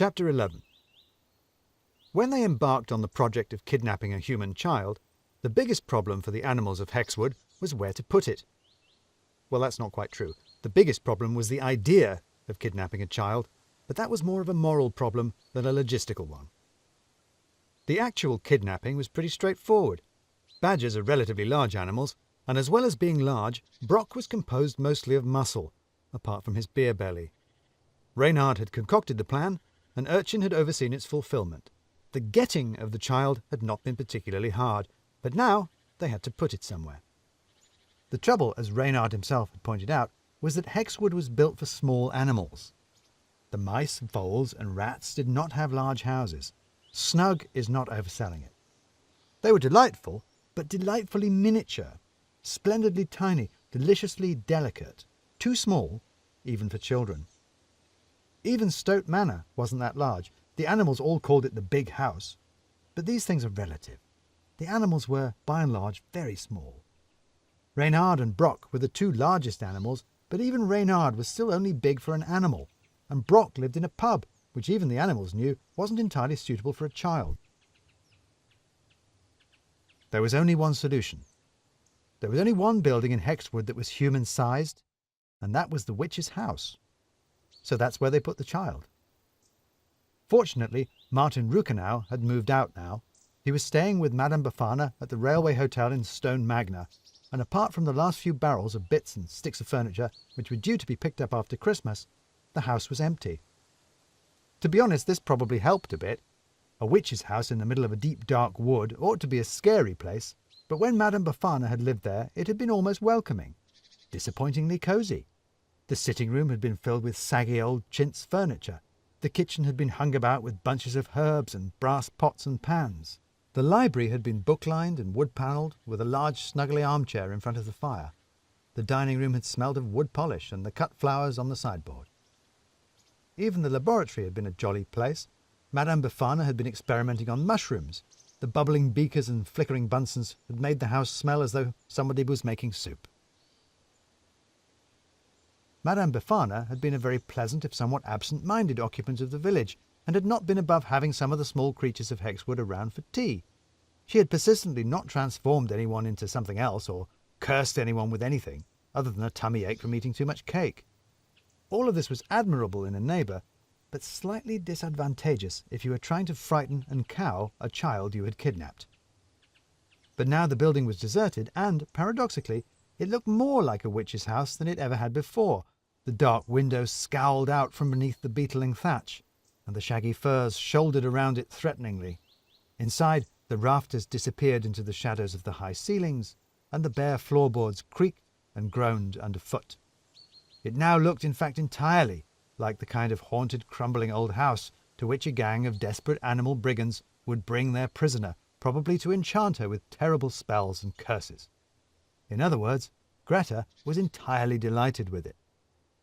Chapter 11. When they embarked on the project of kidnapping a human child, the biggest problem for the animals of Hexwood was where to put it. Well, that's not quite true. The biggest problem was the idea of kidnapping a child, but that was more of a moral problem than a logistical one. The actual kidnapping was pretty straightforward. Badgers are relatively large animals, and as well as being large, Brock was composed mostly of muscle, apart from his beer belly. Reynard had concocted the plan, and Urchin had overseen its fulfillment. The getting of the child had not been particularly hard, but now they had to put it somewhere. The trouble, as Reynard himself had pointed out, was that Hexwood was built for small animals. The mice, voles, and rats did not have large houses. Snug is not overselling it. They were delightful, but delightfully miniature, splendidly tiny, deliciously delicate, too small, even for children. Even Sturt Manor wasn't that large. The animals all called it the big house. But these things are relative. The animals were, by and large, very small. Reynard and Brock were the two largest animals, but even Reynard was still only big for an animal, and Brock lived in a pub, which even the animals knew wasn't entirely suitable for a child. There was only one solution. There was only one building in Hexwood that was human-sized, and that was the witch's house. So that's where they put the child. Fortunately, Martin Rukenau had moved out now. He was staying with Madame Befana at the railway hotel in Stone Magna, and apart from the last few barrels of bits and sticks of furniture, which were due to be picked up after Christmas, the house was empty. To be honest, this probably helped a bit. A witch's house in the middle of a deep dark wood ought to be a scary place, but when Madame Befana had lived there, it had been almost welcoming, disappointingly cosy. The sitting room had been filled with saggy old chintz furniture. The kitchen had been hung about with bunches of herbs and brass pots and pans. The library had been book-lined and wood-panelled, with a large snuggly armchair in front of the fire. The dining room had smelled of wood polish and the cut flowers on the sideboard. Even the laboratory had been a jolly place. Madame Befana had been experimenting on mushrooms. The bubbling beakers and flickering Bunsen's had made the house smell as though somebody was making soup. Madame Befana had been a very pleasant, if somewhat absent-minded occupant of the village, and had not been above having some of the small creatures of Hexwood around for tea. She had persistently not transformed anyone into something else, or cursed anyone with anything, other than a tummy ache from eating too much cake. All of this was admirable in a neighbour, but slightly disadvantageous if you were trying to frighten and cow a child you had kidnapped. But now the building was deserted, and, paradoxically, it looked more like a witch's house than it ever had before. The dark windows scowled out from beneath the beetling thatch, and the shaggy firs shouldered around it threateningly. Inside, the rafters disappeared into the shadows of the high ceilings, and the bare floorboards creaked and groaned underfoot. It now looked, in fact, entirely like the kind of haunted, crumbling old house to which a gang of desperate animal brigands would bring their prisoner, probably to enchant her with terrible spells and curses. In other words, Greta was entirely delighted with it.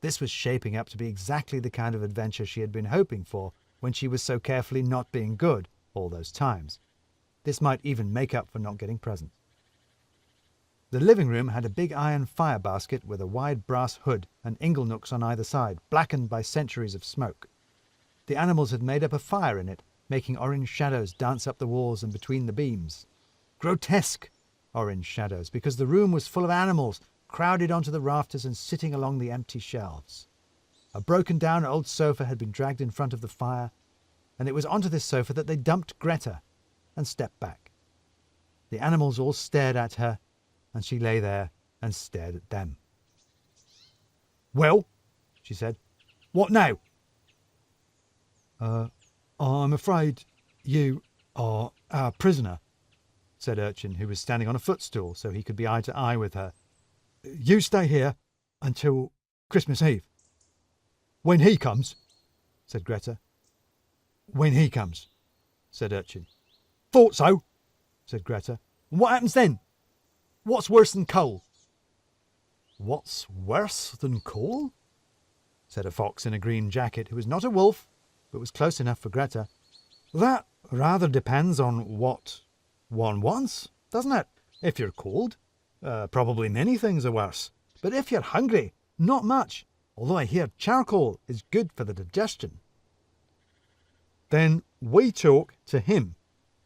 This was shaping up to be exactly the kind of adventure she had been hoping for when she was so carefully not being good all those times. This might even make up for not getting presents. The living room had a big iron fire basket with a wide brass hood and inglenooks on either side, blackened by centuries of smoke. The animals had made up a fire in it, making orange shadows dance up the walls and between the beams. Grotesque orange shadows, because the room was full of animals, crowded onto the rafters and sitting along the empty shelves. A broken-down old sofa had been dragged in front of the fire, and it was onto this sofa that they dumped Greta and stepped back. The animals all stared at her, and she lay there and stared at them. "Well," she said, "what now?" I'm afraid you are our prisoner," said Urchin, who was standing on a footstool so he could be eye to eye with her. "You stay here until Christmas Eve." "When he comes," said Greta. "When he comes," said Urchin. "Thought so," said Greta. "And what happens then? What's worse than coal?" "What's worse than coal?" said a fox in a green jacket, who was not a wolf, but was close enough for Greta. "That rather depends on what one wants, doesn't it? If you're cold, probably many things are worse. But if you're hungry, not much, although I hear charcoal is good for the digestion." Then we talk to him,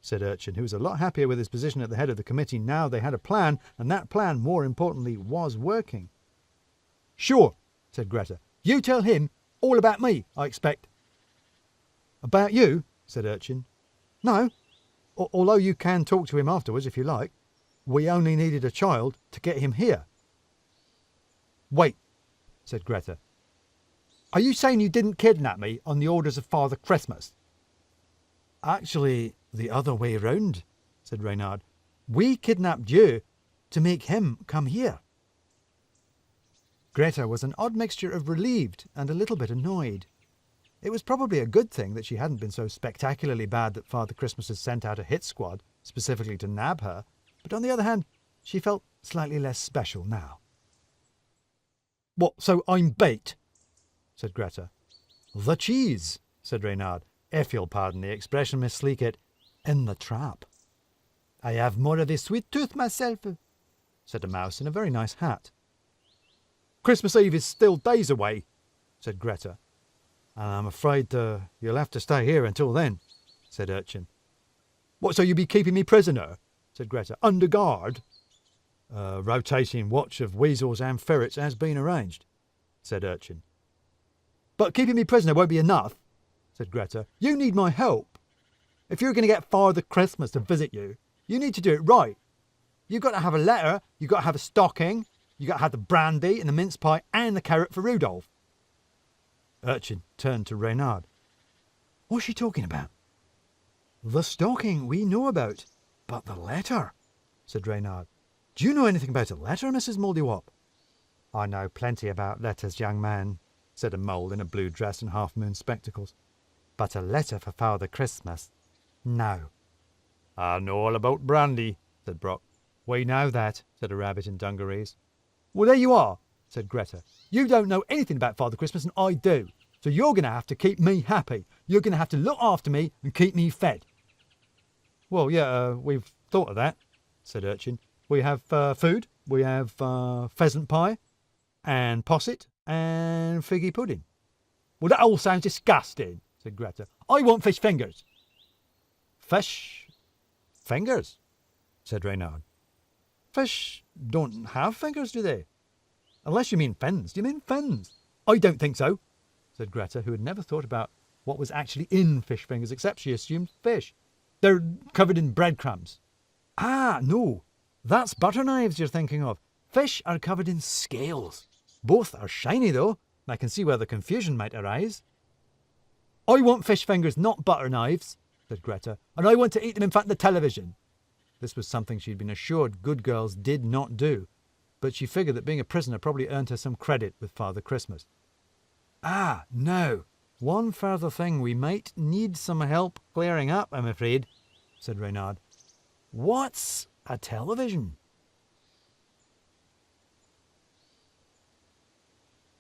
said Urchin, who was a lot happier with his position at the head of the committee now they had a plan, and that plan, more importantly, was working. Sure, said Greta. You tell him all about me, I expect. About you, said Urchin. No, although you can talk to him afterwards if you like. We only needed a child to get him here. Wait, said Greta. Are you saying you didn't kidnap me on the orders of Father Christmas? Actually, the other way round, said Reynard. We kidnapped you to make him come here. Greta was an odd mixture of relieved and a little bit annoyed. It was probably a good thing that she hadn't been so spectacularly bad that Father Christmas had sent out a hit squad specifically to nab her, but on the other hand, she felt slightly less special now. What, so I'm bait? Said Greta. The cheese, said Reynard, if you'll pardon the expression, Miss Sleekit, in the trap. I have more of the sweet tooth myself, said a mouse in a very nice hat. Christmas Eve is still days away, said Greta. And I'm afraid you'll have to stay here until then, said Urchin. What, so you'll be keeping me prisoner? Said Greta. Under guard? Rotating watch of weasels and ferrets has been arranged, said Urchin. But keeping me prisoner won't be enough, said Greta. You need my help. If you're going to get Father Christmas to visit you, you need to do it right. You've got to have a letter, you've got to have a stocking, you've got to have the brandy and the mince pie and the carrot for Rudolph. Urchin turned to Reynard. What's she talking about? The stocking we know about, but the letter, said Reynard. Do you know anything about a letter, Mrs. Mouldiwop? I know plenty about letters, young man, said a mole in a blue dress and half-moon spectacles. But a letter for Father Christmas? No. I know all about brandy, said Brock. We know that, said a rabbit in dungarees. Well, there you are, said Greta. You don't know anything about Father Christmas and I do. So you're going to have to keep me happy. You're going to have to look after me and keep me fed. Well, yeah, we've thought of that, said Urchin. We have food, we have pheasant pie, and posset, and figgy pudding. Well, that all sounds disgusting, said Greta. I want fish fingers. Fish fingers, said Reynard. Fish don't have fingers, do they? Unless you mean fins. Do you mean fins? I don't think so, said Greta, who had never thought about what was actually in fish fingers, except she assumed fish. They're covered in breadcrumbs. Ah, no, that's butter knives you're thinking of. Fish are covered in scales. Both are shiny, though. I can see where the confusion might arise. I want fish fingers, not butter knives, said Greta, and I want to eat them in front of the television. This was something she'd been assured good girls did not do, but she figured that being a prisoner probably earned her some credit with Father Christmas. Ah, no. One further thing we might need some help clearing up, I'm afraid, said Reynard. What's a television?